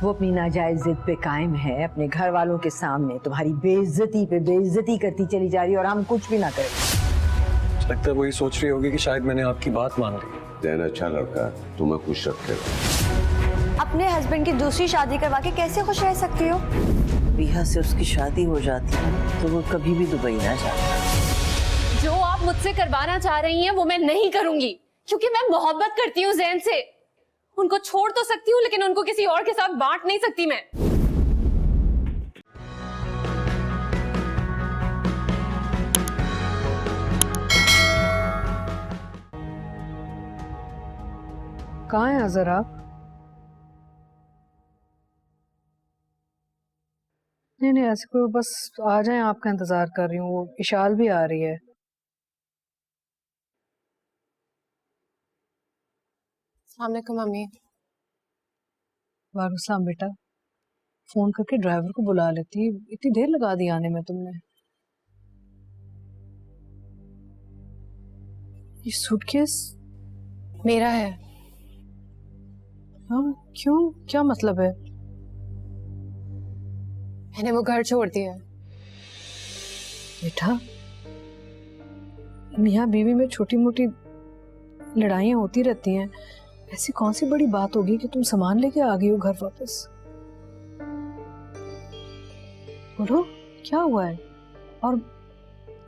वो अपनी नाजायज जिद पे कायम है, अपने घर वालों के सामने तुम्हारी बेइज्जती पे बेइज्जती करती चली जा रही है और हम कुछ भी ना करें। लगता है वही सोच रही होगी कि शायद मैंने आपकी बात मान ली। जैन अच्छा लड़का है, तुम्हें खुश रखेगा। अपने हस्बैंड की दूसरी शादी करवा के कैसे खुश रह सकती हो? बिहा से उसकी शादी हो जाती है तो वो कभी भी दुबई ना जाए। जो आप मुझसे करवाना चाह रही हैं वो मैं नहीं करूंगी, क्योंकि मैं मोहब्बत करती हूँ जैन से। उनको छोड़ तो सकती हूँ लेकिन उनको किसी और के साथ बांट नहीं सकती मैं। कहाँ हैं अजहर आप? नहीं ऐसे कोई, बस आ जाएं, आपका इंतजार कर रही हूँ। वो इशाल भी आ रही है। अस्सलाम वालेकुम मम्मी। वालेकुम सलाम बेटा। फोन करके ड्राइवर को बुला लेती, इतनी देर लगा दी आने में तुमने। ये सूटकेस मेरा है। हाँ क्यों, क्या मतलब है? मैंने वो घर छोड़ दिया है। बेटा, मियाँ बीवी में छोटी मोटी लड़ाइयाँ होती रहती हैं, ऐसी कौन सी बड़ी बात होगी कि तुम सामान लेके आ गई हो घर वापस? बोलो क्या हुआ है? और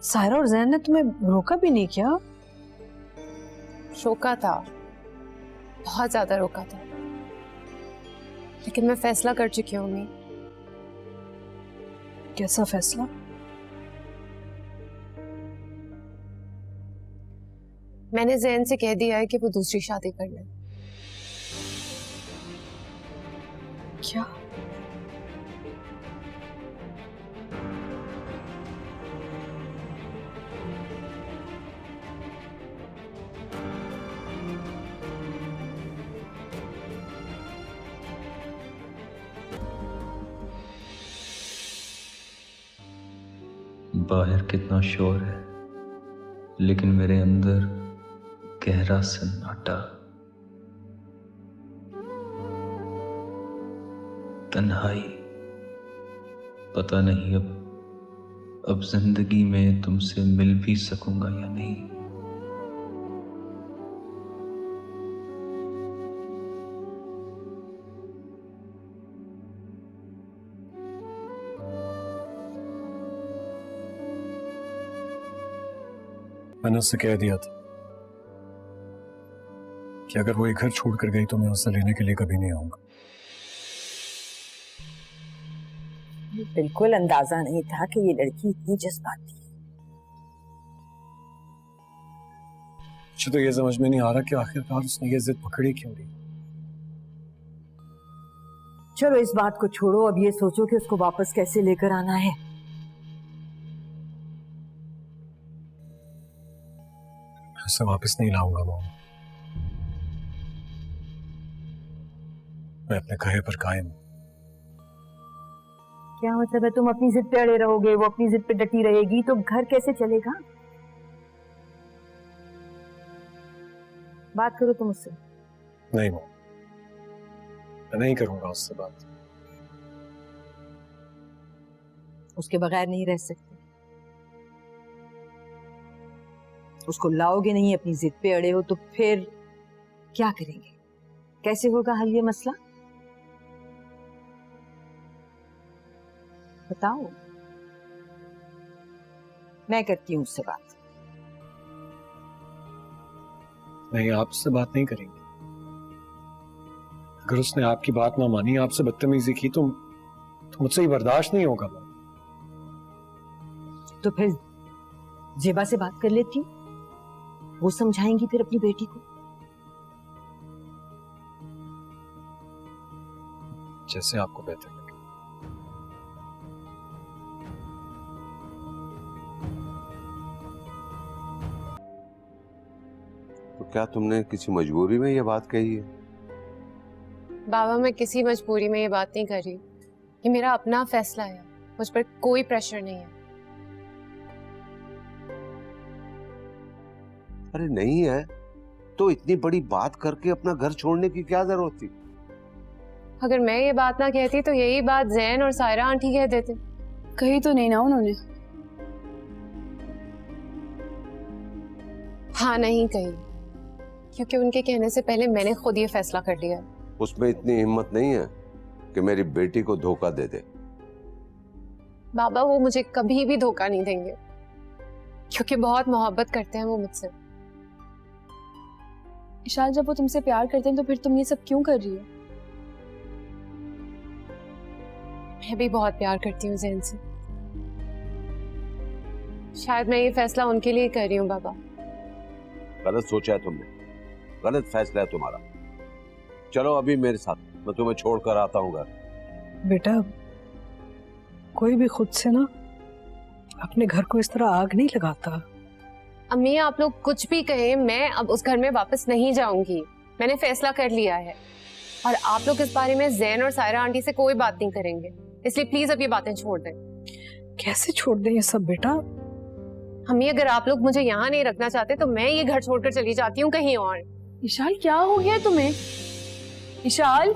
सायरा और जैन ने तुम्हें रोका भी नहीं क्या? रोका था, बहुत ज्यादा रोका था, लेकिन मैं फैसला कर चुकी हूँ मम्मी। कैसा फैसला? मैंने जैन से कह दिया है कि वो दूसरी शादी कर ले। क्या? बाहर कितना शोर है, लेकिन मेरे अंदर गहरा सन्नाटा, तन्हाई। पता नहीं अब जिंदगी में तुमसे मिल भी सकूंगा या नहीं। मैंने उससे कह दिया था कि अगर वो एक घर छोड़कर गई तो मैं उससे लेने के लिए कभी नहीं आऊंगा। बिल्कुल अंदाजा नहीं था कि ये लड़की इतनी जज्बाती है। मुझे तो ये समझ में नहीं आ रहा कि आखिरकार उसने ये जिद पकड़ी क्यों ली। चलो इस बात को छोड़ो, अब ये सोचो कि उसको वापस कैसे लेकर आना है। उसे वापस नहीं लाऊंगा मॉम। मैं अपने कहे पर कायम हूं। क्या मतलब है? तुम अपनी जिद पे अड़े रहोगे, वो अपनी जिद पे डटी रहेगी, तो घर कैसे चलेगा? बात करो तुम उससे। नहीं मॉम, मैं नहीं करूंगा उससे बात। उसके बगैर नहीं रह सकते। उसको लाओगे नहीं, अपनी जिद पे अड़े हो, तो फिर क्या करेंगे? कैसे होगा हल ये मसला? बताओ। मैं करती हूँ उससे बात। नहीं, आप उससे बात नहीं करेंगे। अगर उसने आपकी बात ना मानी, आपसे बदतमीजी की, तो मुझसे ही बर्दाश्त नहीं होगा। तो फिर जेबा से बात कर लेती हूँ, वो समझाएंगी फिर अपनी बेटी को। जैसे आपको बेहतर लगे। तो क्या तुमने किसी मजबूरी में ये बात कही है? बाबा, मैं किसी मजबूरी में ये बात नहीं कर रही। ये मेरा अपना फैसला है, मुझ पर कोई प्रेशर नहीं है। अरे नहीं है तो इतनी बड़ी बात करके अपना घर छोड़ने की क्या जरूरत थी? अगर मैं ये बात ना कहती तो यही बात जैन और सायरा आंटी कह देते। कही तो नहीं ना उन्होंने। हाँ नहीं कही, क्योंकि उनके कहने से पहले मैंने खुद ये फैसला कर लिया। उसमें इतनी हिम्मत नहीं है कि मेरी बेटी को धोखा दे दे। बाबा वो मुझे कभी भी धोखा नहीं देंगे, क्योंकि बहुत मोहब्बत करते हैं वो मुझसे। इशाल, जब वो तुमसे प्यार करते हैं तो फिर तुम ये सब क्यों कर रही हो? मैं भी बहुत प्यार करती हूँ जैन से। शायद मैं ये फैसला उनके लिए कर रही हूँ बाबा। गलत सोचा है तुमने, गलत फैसला है तुम्हारा। चलो अभी मेरे साथ, मैं तुम्हें छोड़कर आता हूँ घर। बेटा, कोई भी खुद से ना अपने घर को इस तरह आग नहीं लगाता। अम्मी आप लोग कुछ भी कहें, मैं अब उस घर में वापस नहीं जाऊंगी। मैंने फैसला कर लिया है और आप लोग इस बारे में जैन और सायरा आंटी से कोई बात नहीं करेंगे, इसलिए प्लीज अब ये बातें छोड़ दें। कैसे छोड़ दें ये सब बेटा? अम्मी अगर आप लोग मुझे यहाँ नहीं रखना चाहते तो मैं ये घर छोड़कर चली जाती हूँ कहीं और। इशाल, क्या हो गया तुम्हें? इशाल,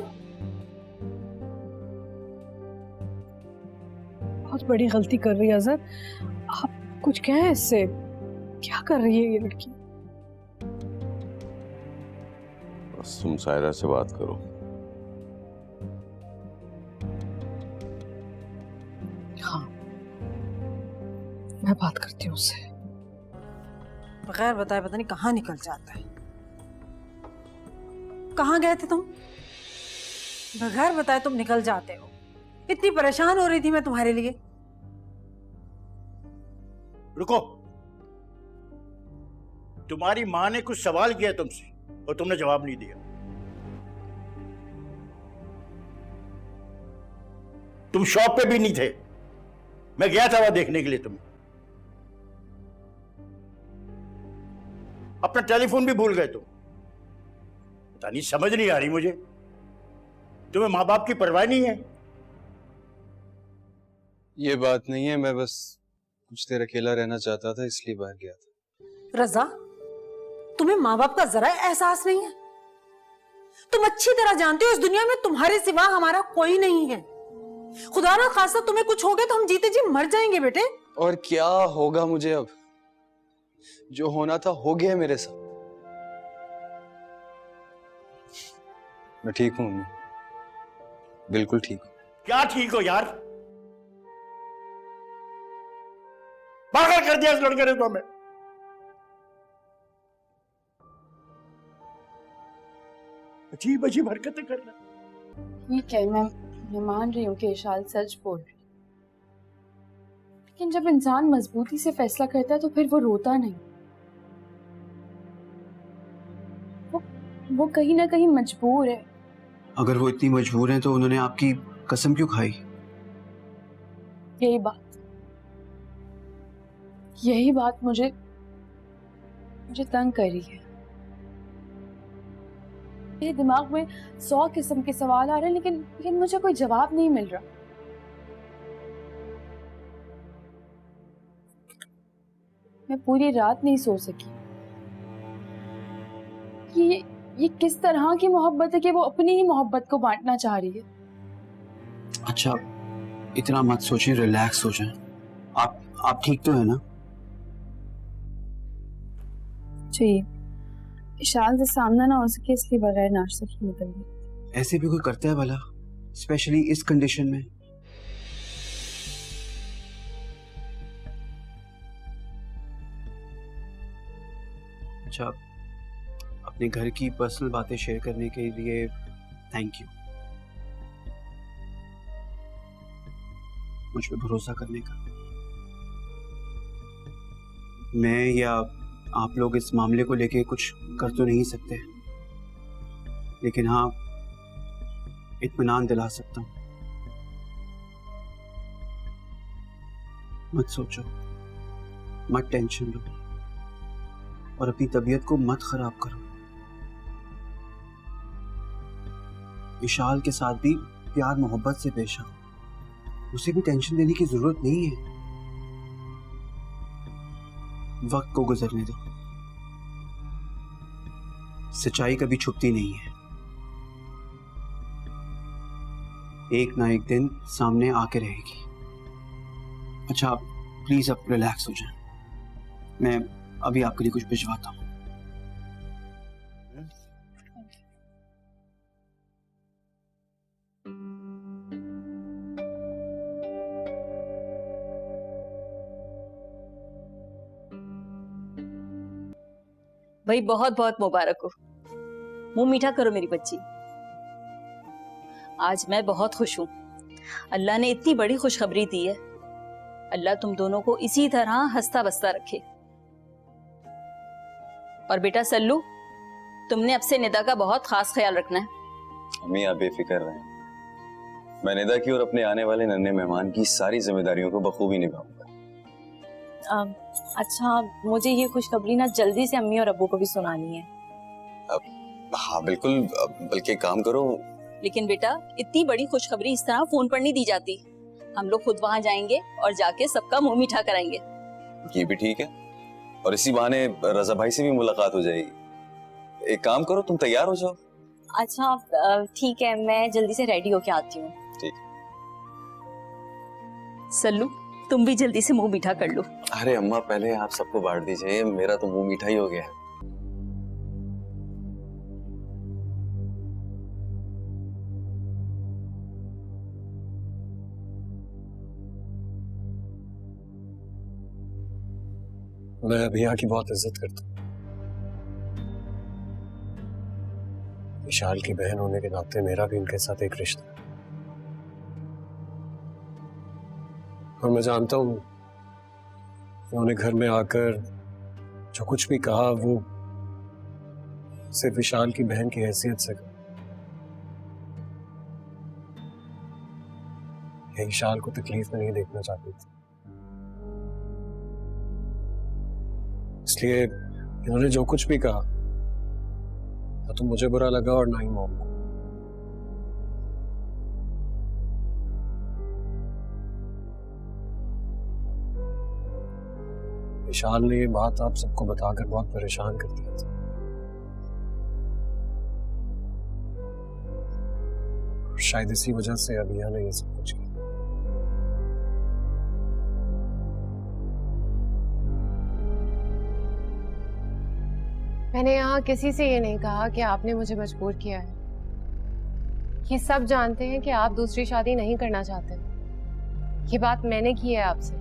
बहुत बड़ी गलती कर रही है अजहर। आप कुछ कहें इससे? क्या कर रही है ये लड़की? बस तुम सायरा से बात करो। हाँ, मैं बात करती हूँ उससे। बगैर बताए पता नहीं कहाँ निकल जाता है। कहाँ गए थे तुम? बगैर बताए तुम निकल जाते हो। इतनी परेशान हो रही थी मैं तुम्हारे लिए। रुको, तुम्हारी माँ ने कुछ सवाल किया तुमसे और तुमने जवाब नहीं दिया। तुम शॉप पे भी नहीं थे, मैं गया था वहां देखने के लिए तुम्हें। अपना टेलीफोन भी भूल गए तुम। पता नहीं, समझ नहीं आ रही मुझे, तुम्हें माँ बाप की परवाह नहीं है। ये बात नहीं है, मैं बस कुछ देर अकेला रहना चाहता था इसलिए बाहर गया था। रजा, तुम्हें माँ बाप का जरा एहसास नहीं है? तुम अच्छी तरह जानते हो इस दुनिया में तुम्हारे सिवा हमारा कोई नहीं है। खुदा ना खासा तुम्हें कुछ हो गया तो हम जीते जी मर जाएंगे बेटे। और क्या होगा मुझे अब? जो होना था हो गया मेरे साथ। मैं ठीक हूँ, बिल्कुल ठीक हूँ। क्या ठीक हो यार? पागल कर दिया इस लड़के ने तो हमें। अजीब अजीब हरकतें कर रहा। ठीक है, मैं मान रही हूँ कि इशाल सच बोल रही, लेकिन जब इंसान मजबूती से फैसला करता है तो फिर वो रोता नहीं। वो कहीं ना कहीं मजबूर है। अगर वो इतनी मजबूर हैं तो उन्होंने आपकी कसम क्यों खाई? यही बात मुझे तंग कर रही है। मेरे दिमाग में 100 किस्म के सवाल आ रहे हैं, लेकिन मुझे कोई जवाब नहीं मिल रहा। मैं पूरी रात नहीं सो सकी। ये किस तरह की मोहब्बत है कि वो अपनी ही मोहब्बत को बांटना चाह रही है। अच्छा, इतना मत सोचिए, रिलैक्स हो जाएं। आप ठीक तो है ना? जी, इशाल से सामना ना हो सके इसलिए बगैर नाश्ते के निकल गई। ऐसे भी कोई करता है भला, स्पेशली इस कंडीशन में? अच्छा, अपने घर की पर्सनल बातें शेयर करने के लिए थैंक यू। मुझ पे भरोसा करने का। मैं या आप लोग इस मामले को लेके कुछ कर तो नहीं सकते, लेकिन हाँ इत्मीनान दिला सकता हूँ। मत सोचो, मत टेंशन लो और अपनी तबीयत को मत खराब करो। इशाल के साथ भी प्यार मोहब्बत से पेश आओ, उसे भी टेंशन लेने की जरूरत नहीं है। वक्त को गुजरने दो, सच्चाई कभी छुपती नहीं है। एक ना एक दिन सामने आके रहेगी। अच्छा प्लीज अब रिलैक्स हो जाए, मैं अभी आपके लिए कुछ भिजवाता हूँ। भाई बहुत बहुत मुबारक हो। मुंह मीठा करो मेरी बच्ची। आज मैं बहुत खुश हूँ। अल्लाह ने इतनी बड़ी खुशखबरी दी है। अल्लाह तुम दोनों को इसी तरह हंसता बसता रखे। और बेटा सल्लू, तुमने अब से निदा का बहुत खास ख्याल रखना है। अम्मी आप बेफिक्र रहें, मैं निदा की और अपने आने वाले नन्हे मेहमान की सारी जिम्मेदारियों को बखूबी निभाऊंगा। अच्छा, मुझे ये खुशखबरी ना जल्दी से अम्मी और अब्बू को भी सुनानी है। हाँ बिल्कुल, बल्कि एक काम करो। लेकिन बेटा इतनी बड़ी खुशखबरी इस तरह फोन पर नहीं दी जाती। हम लोग खुद वहां जाएंगे और जाके सबका मुंह मीठा कराएंगे। ये भी ठीक है, और इसी बहाने रजा भाई से भी मुलाकात हो जाएगी। एक काम करो, तुम तैयार हो जाओ। अच्छा ठीक है, मैं जल्दी से रेडी होके आती हूँ। ठीक। सल्लू तुम भी जल्दी से मुंह मीठा कर लो। अरे अम्मा पहले आप सबको बांट दीजिए, मेरा तो मुंह मीठा ही हो गया। मैं अभिया की बहुत इज्जत करता हूँ। विशाल की बहन होने के नाते मेरा भी इनके साथ एक रिश्ता है, और मैं जानता हूँ उन्होंने घर में आकर जो कुछ भी कहा वो सिर्फ विशाल की बहन की हैसियत से कहा। ये विशाल को तकलीफ में नहीं देखना चाहती थी, इसलिए इन्होंने जो कुछ भी कहा ना तो मुझे बुरा लगा और ना ही मॉम को। विशाल ने ये बात आप सबको बताकर बहुत परेशान कर दिया था, और शायद इसी वजह से अभिया ने ये सब कुछ किया। मैंने यहाँ किसी से ये नहीं कहा कि आपने मुझे मजबूर किया है। ये सब जानते हैं कि आप दूसरी शादी नहीं करना चाहते। ये बात मैंने की है आपसे।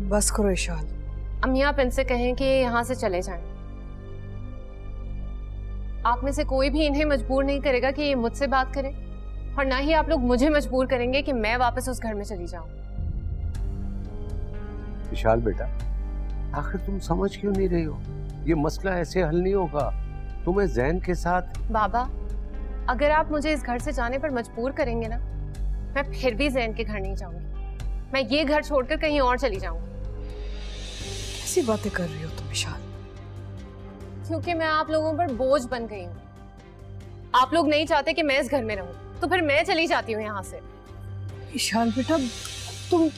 बस करो इशाल। अम्मी आप इनसे कहें कि यहाँ से चले जाएं। आप में से कोई भी इन्हें मजबूर नहीं करेगा कि ये मुझसे बात करें, और ना ही आप लोग मुझे मजबूर करेंगे कि मैं वापस उस घर में चली जाऊं। विशाल बेटा, आखिर तुम समझ क्यों नहीं रही हो? ये मसला ऐसे हल नहीं होगा। तुम्हें जैन के साथ। बाबा, अगर आप मुझे इस घर से जाने पर मजबूर करेंगे ना, मैं फिर भी जैन के घर नहीं जाऊंगी। मैं ये घर छोड़कर कहीं और चली जाऊंगी। कैसी बातें कर रही हो तुम इशाल? क्योंकि मैं आप लोगों पर बोझ बन गई हूँ। आप लोग नहीं चाहते कि मैं इस घर में रहूं, तो फिर मैं चली जाती हूँ यहाँ से। इशाल बेटा, तुम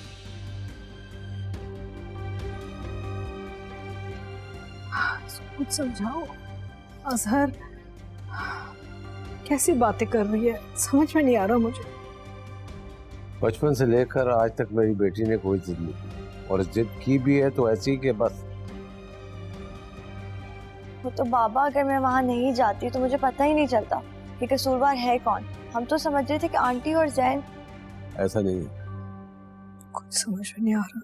कुछ समझाओ। अजहर कैसी बातें कर रही है, समझ में नहीं आ रहा मुझे। बचपन से लेकर आज तक मेरी बेटी ने कोई जिद नहीं की, और जिद की भी है तो ऐसी कि बस। वो तो बाबा, अगर मैं वहाँ नहीं जाती तो मुझे पता ही नहीं चलता कि कसूरवार है कौन। हम तो समझ रहे थे कि आंटी और जैन। ऐसा नहीं है। कुछ समझ में नहीं आ रहा,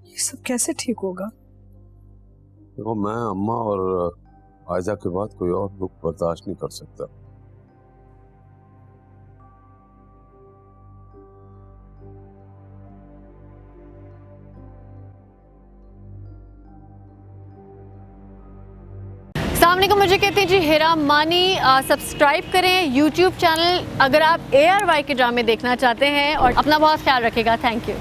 ये सब कैसे ठीक होगा? देखो, मैं अम्मा और आयजा के बाद कोई और दुख बर्दाश्त नहीं कर सकता। सामने को मुझे कहते हैं जी हिरा मानी। सब्सक्राइब करें YouTube चैनल अगर आप ARY के ड्रामे देखना चाहते हैं, और अपना बहुत ख्याल रखिएगा। Thank you.